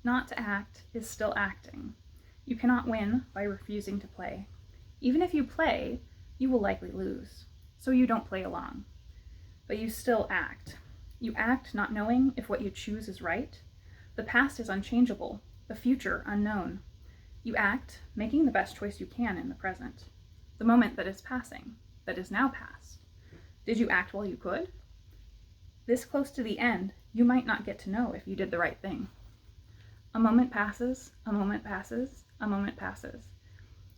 Not to act is still acting. You cannot win by refusing to play. Even if you play, you will likely lose, so you don't play along. But you still act. You act not knowing if what you choose is right. The past is unchangeable, the future unknown. You act, making the best choice you can in the present, the moment that is passing, that is now past. Did you act while you could? This close to the end, you might not get to know if you did the right thing. A moment passes, a moment passes, a moment passes.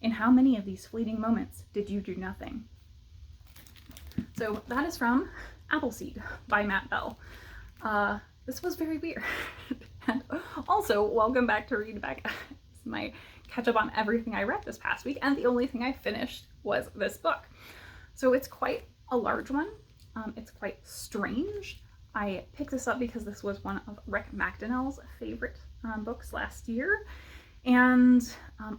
In how many of these fleeting moments did you do nothing? So that is from Appleseed by Matt Bell. This was very weird. And also, welcome back to Read Back. It's my catch up on everything I read this past week, and the only thing I finished was this book. So it's quite a large one. It's quite strange. I picked this up because this was one of Rick McDonnell's favorite books last year, and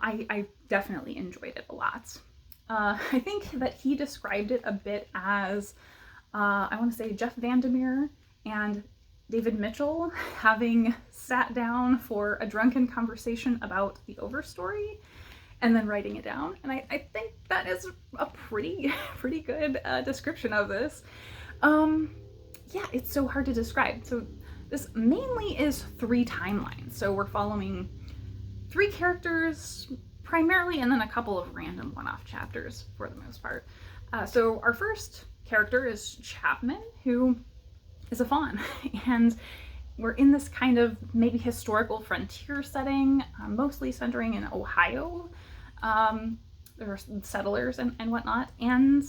I definitely enjoyed it a lot. I think that he described it a bit as, I want to say, Jeff Vandermeer and David Mitchell having sat down for a drunken conversation about the Overstory and then writing it down. And I think that is a pretty good description of this. Yeah, it's so hard to describe. So this mainly is 3 timelines. So we're following 3 characters primarily, and then a couple of random one-off chapters for the most part. So our first character is Chapman, who is a fawn, and we're in this kind of maybe historical frontier setting, mostly centering in Ohio. There are settlers and whatnot, and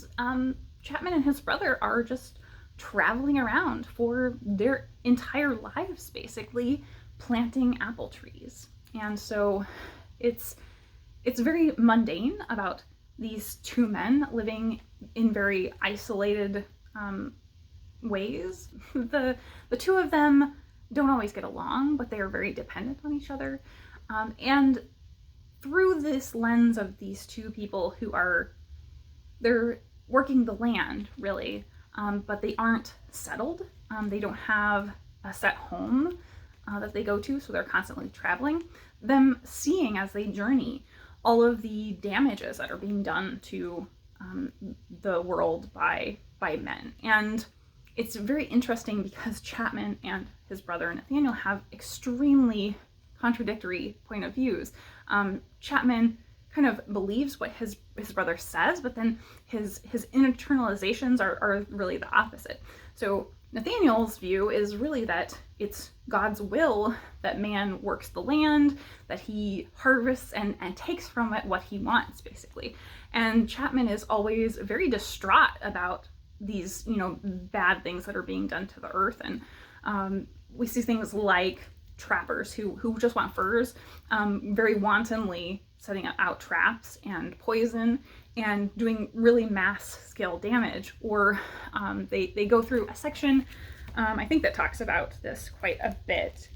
Chapman and his brother are just traveling around for their entire lives, basically, planting apple trees. And so it's very mundane about these 2 men living in very isolated ways. The 2 of them don't always get along, but they are very dependent on each other. And through this lens of these 2 people who they're working the land, really, but they aren't settled. They don't have a set home that they go to, so they're constantly traveling. Them seeing as they journey all of the damages that are being done to the world by men. And it's very interesting because Chapman and his brother Nathaniel have extremely contradictory point of views. Chapman kind of believes what his brother says, but then his internalizations are really the opposite. So Nathaniel's view is really that it's God's will that man works the land, that he harvests and takes from it what he wants, basically. And Chapman is always very distraught about these, bad things that are being done to the earth. And we see things like trappers who just want furs, very wantonly setting out traps and poison and doing really mass scale damage. Or they go through a section, I think, that talks about this quite a bit.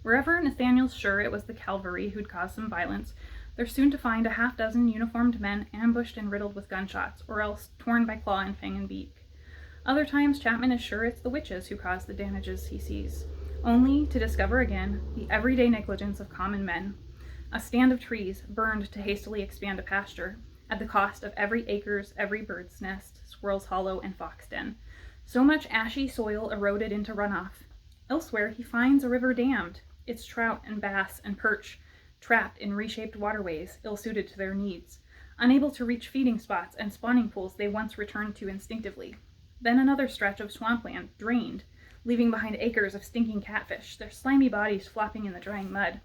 Wherever Nathaniel's sure it was the cavalry who'd caused some violence, they're soon to find a half-dozen uniformed men ambushed and riddled with gunshots, or else torn by claw and fang and beak. Other times, Chapman is sure it's the witches who caused the damages he sees, only to discover again the everyday negligence of common men. A stand of trees burned to hastily expand a pasture, at the cost of every acre's, every bird's nest, squirrel's hollow, and fox den. So much ashy soil eroded into runoff. Elsewhere, he finds a river dammed, its trout and bass and perch trapped in reshaped waterways, ill-suited to their needs, unable to reach feeding spots and spawning pools they once returned to instinctively. Then another stretch of swampland, drained, leaving behind acres of stinking catfish, their slimy bodies flopping in the drying mud.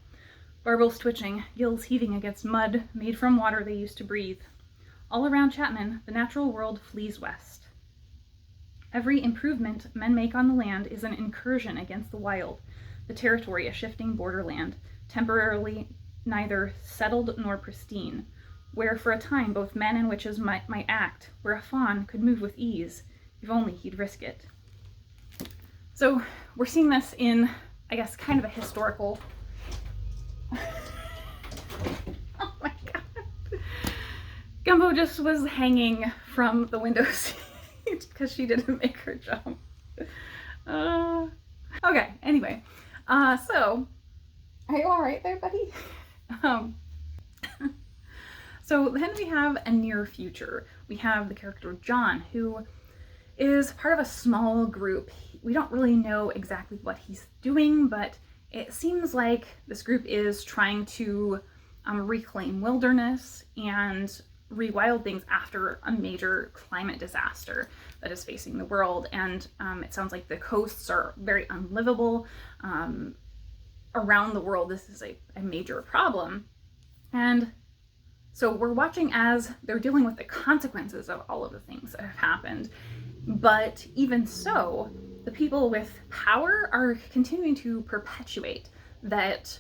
Barbels twitching, gills heaving against mud made from water they used to breathe. All around Chapman, the natural world flees west. Every improvement men make on the land is an incursion against the wild, the territory a shifting borderland, temporarily neither settled nor pristine, where for a time both men and witches might act, where a fawn could move with ease, if only he'd risk it. So we're seeing this in, I guess, kind of a historical... Oh my god. Gumbo just was hanging from the window seat because she didn't make her jump. Okay, anyway. So Are you all right there, buddy? So then we have a near future. We have the character John, who is part of a small group. We don't really know exactly what he's doing, but it seems like this group is trying to reclaim wilderness and rewild things after a major climate disaster that is facing the world. And it sounds like the coasts are very unlivable. Around the world, this is a major problem. And so we're watching as they're dealing with the consequences of all of the things that have happened. But even so, the people with power are continuing to perpetuate that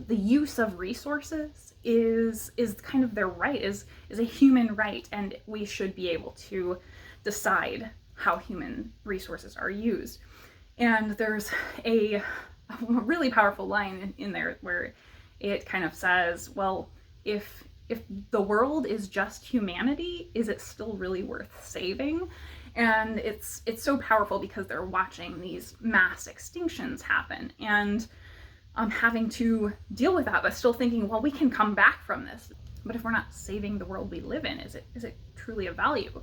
the use of resources is kind of their right, is a human right, and we should be able to decide how human resources are used. And there's a really powerful line in there where it kind of says, well, if the world is just humanity, is it still really worth saving? And it's so powerful because they're watching these mass extinctions happen and having to deal with that, but still thinking, well, we can come back from this. But if we're not saving the world we live in, is it truly of value?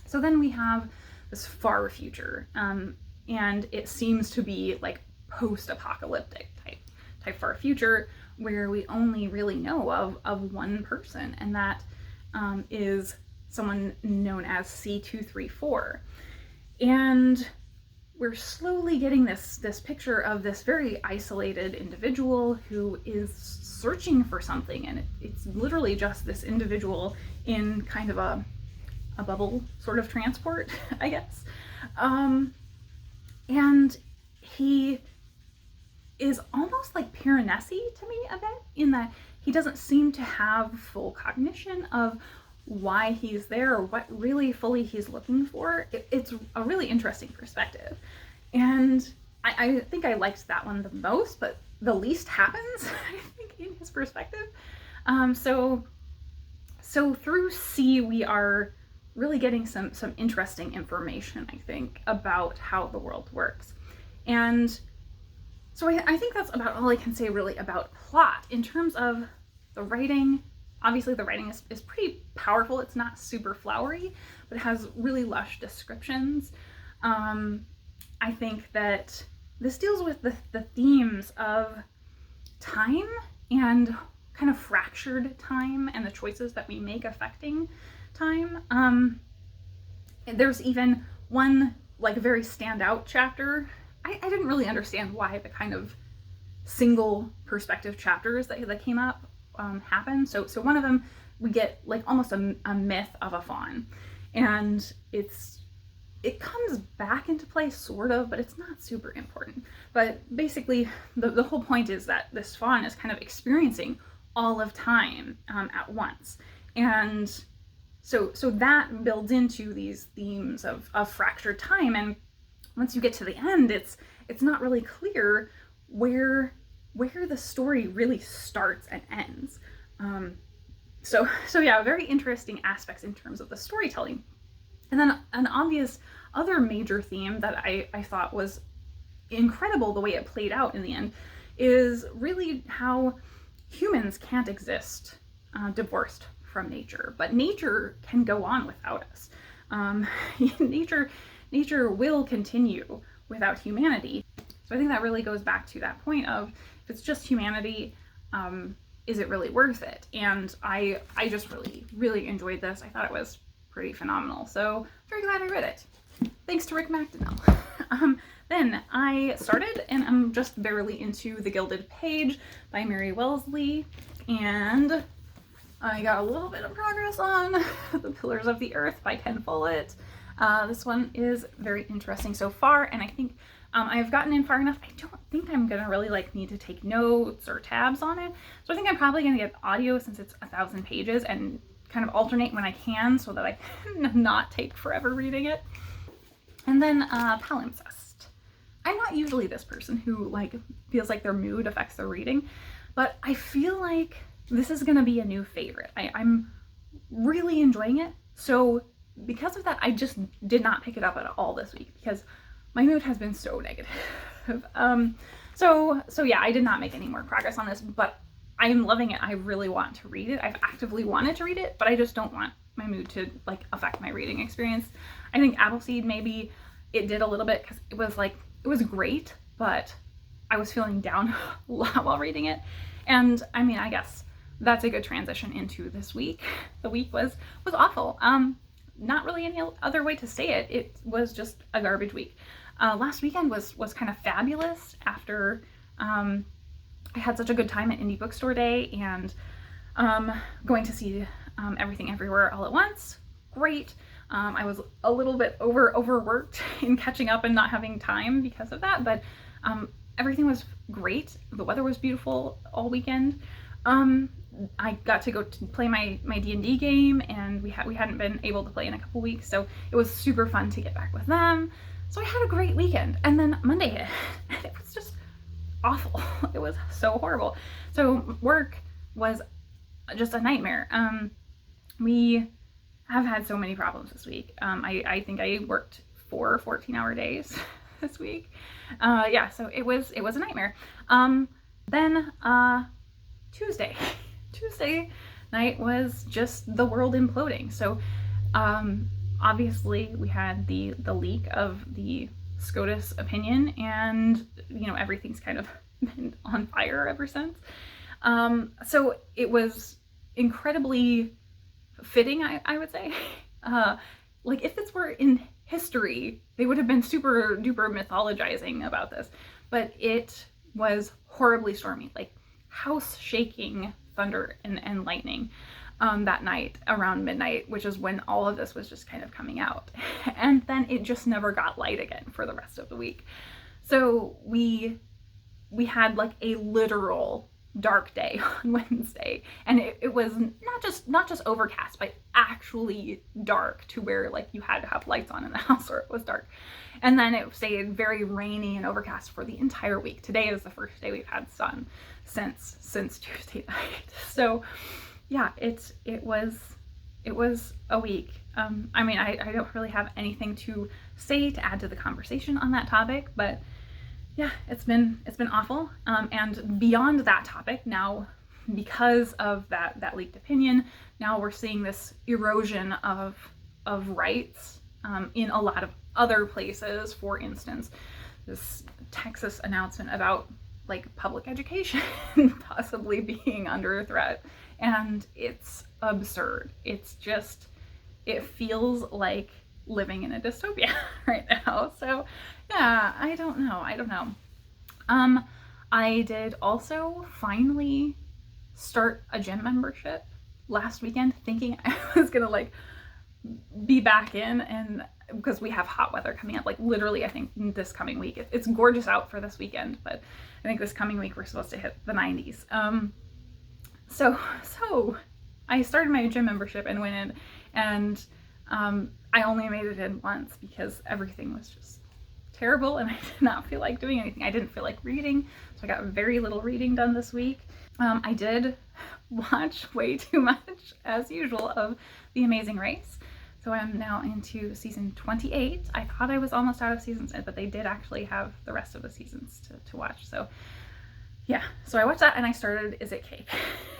So then we have this far future, and it seems to be like post-apocalyptic type far future, where we only really know of one person, and that is someone known as C234. And we're slowly getting this picture of this very isolated individual who is searching for something, and it's literally just this individual in kind of a bubble sort of transport, I guess. And he is almost like Piranesi to me a bit, in that he doesn't seem to have full cognition of why he's there or what really fully he's looking for. It's a really interesting perspective. And I think I liked that one the most, but the least happens, I think, in his perspective. So through C, we are really getting some interesting information, I think, about how the world works. And so I think that's about all I can say really about plot. In terms of the writing, obviously the writing is pretty powerful. It's not super flowery, but it has really lush descriptions. I think that this deals with the themes of time and kind of fractured time and the choices that we make affecting time. There's even one like very standout chapter. I didn't really understand why the kind of single perspective chapters that came up happen. So one of them, we get like almost a myth of a faun, and it comes back into play sort of, but it's not super important. But basically the whole point is that this faun is kind of experiencing all of time at once. And so that builds into these themes of fractured time. And once you get to the end, it's not really clear where the story really starts and ends. So yeah, very interesting aspects in terms of the storytelling. And then an obvious other major theme that I thought was incredible the way it played out in the end is really how humans can't exist divorced from nature, but nature can go on without us. Nature will continue without humanity. So I think that really goes back to that point of, if it's just humanity, is it really worth it? And I just really enjoyed this. I thought it was pretty phenomenal. So very glad I read it. Thanks to Rick McDonnell. Then I started, and I'm just barely into The Gilded Page by Mary Wellsley, and I got a little bit of progress on The Pillars of the Earth by Ken Follett. This one is very interesting so far, and I think I've gotten in far enough. I don't think I'm gonna really need to take notes or tabs on it. So I think I'm probably gonna get audio, since it's 1,000 pages, and kind of alternate when I can so that I can not take forever reading it. And then Palimpsest. I'm not usually this person who feels like their mood affects their reading, but I feel like this is gonna be a new favorite. I'm really enjoying it. So because of that, I just did not pick it up at all this week because my mood has been so negative. productive. So yeah, I did not make any more progress on this, but I am loving it. I really want to read it. I've actively wanted to read it, but I just don't want my mood to like affect my reading experience. I think Appleseed, maybe it did a little bit because it was great, but I was feeling down a lot while reading it. And I mean, I guess that's a good transition into this week. The week was awful. Not really any other way to say it. It was just a garbage week. Last weekend was kind of fabulous after I had such a good time at Indie Bookstore Day and going to see Everything Everywhere All at Once. Great. I was a little bit overworked in catching up and not having time because of that, but everything was great. The weather was beautiful all weekend. I got to go to play my D&D game, and we hadn't been able to play in a couple weeks, so it was super fun to get back with them. So I had a great weekend, and then Monday hit, and it was just awful. It was so horrible. So work was just a nightmare. We have had so many problems this week. I think I worked 4 14-hour days this week. Yeah, so it was a nightmare. Then Tuesday night was just the world imploding. So obviously we had the leak of the SCOTUS opinion, and you know, everything's kind of been on fire ever since. So it was incredibly fitting, I would say. Like if this were in history, they would have been super duper mythologizing about this, but it was horribly stormy, like house shaking thunder and lightning that night around midnight, which is when all of this was just kind of coming out. And then it just never got light again for the rest of the week. So we had like a literal dark day on Wednesday, and it was not just overcast, but actually dark to where like you had to have lights on in the house or it was dark. And then it stayed very rainy and overcast for the entire week. Today is the first day we've had sun since Tuesday night. So yeah, it was a week. I mean, I don't really have anything to say to add to the conversation on that topic, but yeah, it's been awful. And beyond that topic, now because of that leaked opinion, now we're seeing this erosion of rights in a lot of other places. For instance, this Texas announcement about like public education possibly being under threat, and it's absurd. It's just, it feels like living in a dystopia right now. So yeah, I don't know. I did also finally start a gym membership last weekend, thinking I was gonna like be back in, and because we have hot weather coming up, like literally I think this coming week. It's gorgeous out for this weekend, but I think this coming week we're supposed to hit the 90s. So I started my gym membership and went in, and I only made it in once because everything was just terrible and I did not feel like doing anything. I didn't feel like reading, so I got very little reading done this week. I did watch way too much, as usual, of The Amazing Race. So I'm now into season 28. I thought I was almost out of seasons, but they did actually have the rest of the seasons to watch. So yeah, so I watched that, and I started Is It Cake?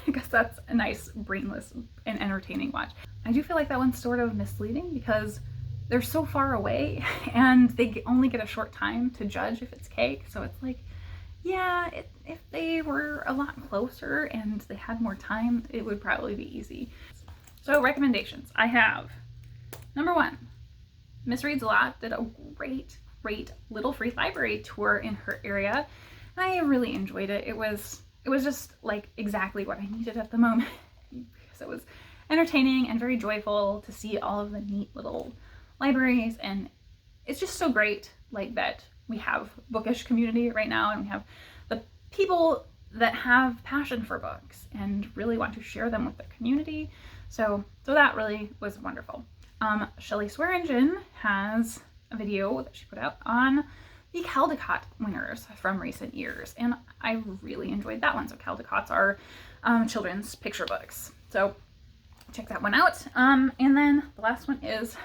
Because that's a nice, brainless, and entertaining watch. I do feel like that one's sort of misleading because they're so far away and they only get a short time to judge if it's cake. So it's like, yeah, if they were a lot closer and they had more time, it would probably be easy. So recommendations. I have, number 1, Miss Reads a Lot did a great little free library tour in her area. And I really enjoyed it. It was just like exactly what I needed at the moment, because it was entertaining and very joyful to see all of the neat little libraries, and it's just so great like that we have bookish community right now, and we have the people that have passion for books and really want to share them with their community. So that really was wonderful. Shelley Swearingen has a video that she put out on the Caldecott winners from recent years, and I really enjoyed that one. So Caldecott's are children's picture books, so check that one out. And then the last one is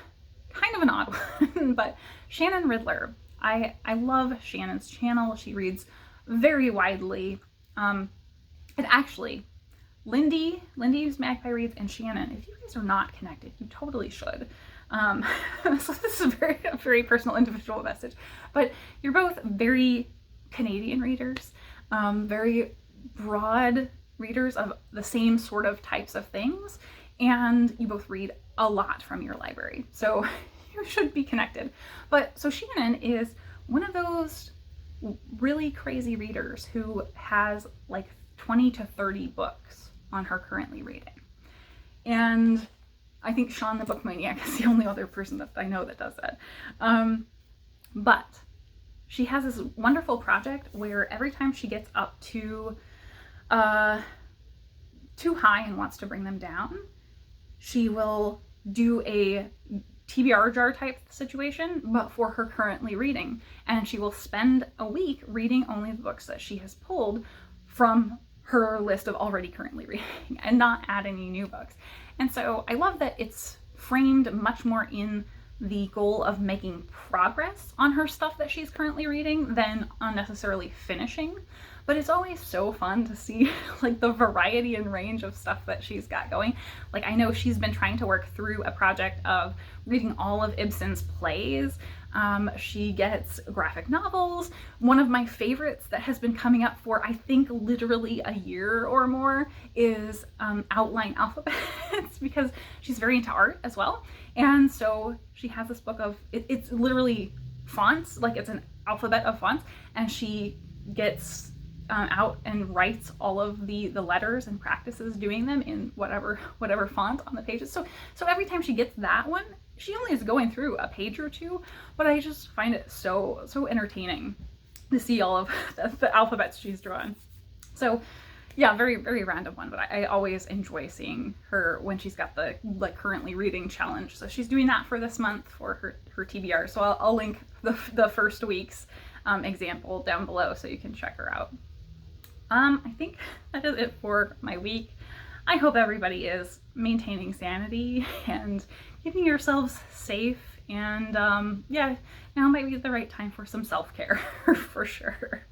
kind of an odd one, but Shannon Riddler. I love Shannon's channel. She reads very widely. And actually, Lindy's Magpie Reads, and Shannon, if you guys are not connected, you totally should. So this is a very personal, individual message, but you're both very Canadian readers, very broad readers of the same sort of types of things, and you both read a lot from your library, so you should be connected. But so Shannon is one of those really crazy readers who has like 20 to 30 books on her currently reading. And I think Sean the Book Maniac is the only other person that I know that does that. But she has this wonderful project where every time she gets up to too high and wants to bring them down, she will do a TBR jar type situation, but for her currently reading. And she will spend a week reading only the books that she has pulled from her list of already currently reading and not add any new books. And so I love that it's framed much more in the goal of making progress on her stuff that she's currently reading than unnecessarily finishing. But it's always so fun to see like the variety and range of stuff that she's got going. Like I know she's been trying to work through a project of reading all of Ibsen's plays. She gets graphic novels. One of my favorites that has been coming up for I think literally a year or more is Outline Alphabets, because she's very into art as well. And so she has this book of, it's literally fonts, like it's an alphabet of fonts, and she gets out and writes all of the letters and practices doing them in whatever font on the pages. So every time she gets that one, she only is going through a page or two, but I just find it so entertaining to see all of the alphabets she's drawn. So yeah, very, very random one, but I always enjoy seeing her when she's got the like currently reading challenge. So she's doing that for this month for her TBR. So I'll link the first week's example down below so you can check her out. I think that is it for my week. I hope everybody is maintaining sanity and keeping yourselves safe, and yeah, now might be the right time for some self-care for sure.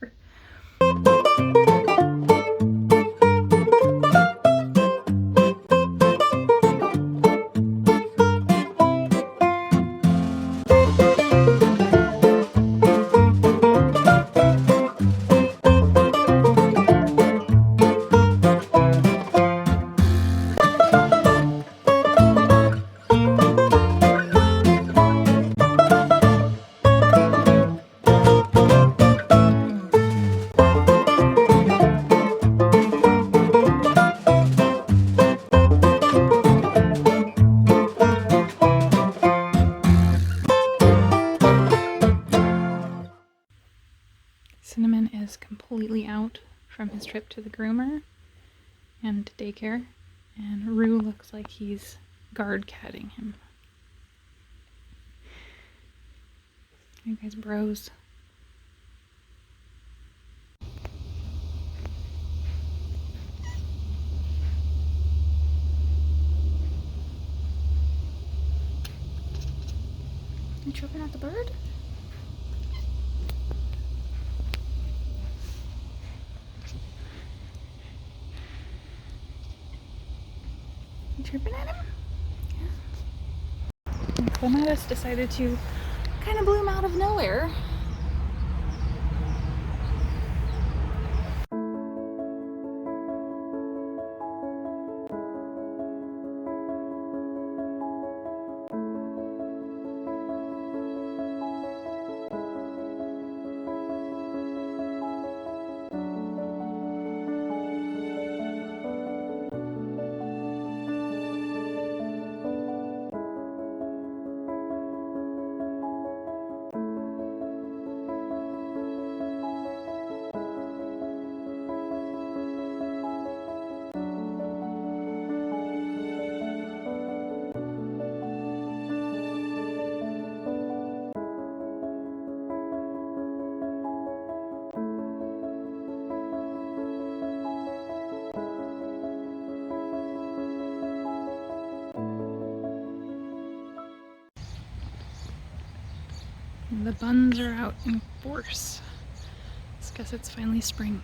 Cinnamon is completely out from his trip to the groomer and daycare, and Rue looks like he's guard catting him. You guys bros. You tripping at the bird? You tripping at him? Yeah. Clematis decided to kind of bloom out of nowhere. The buns are out in force. I guess it's finally spring.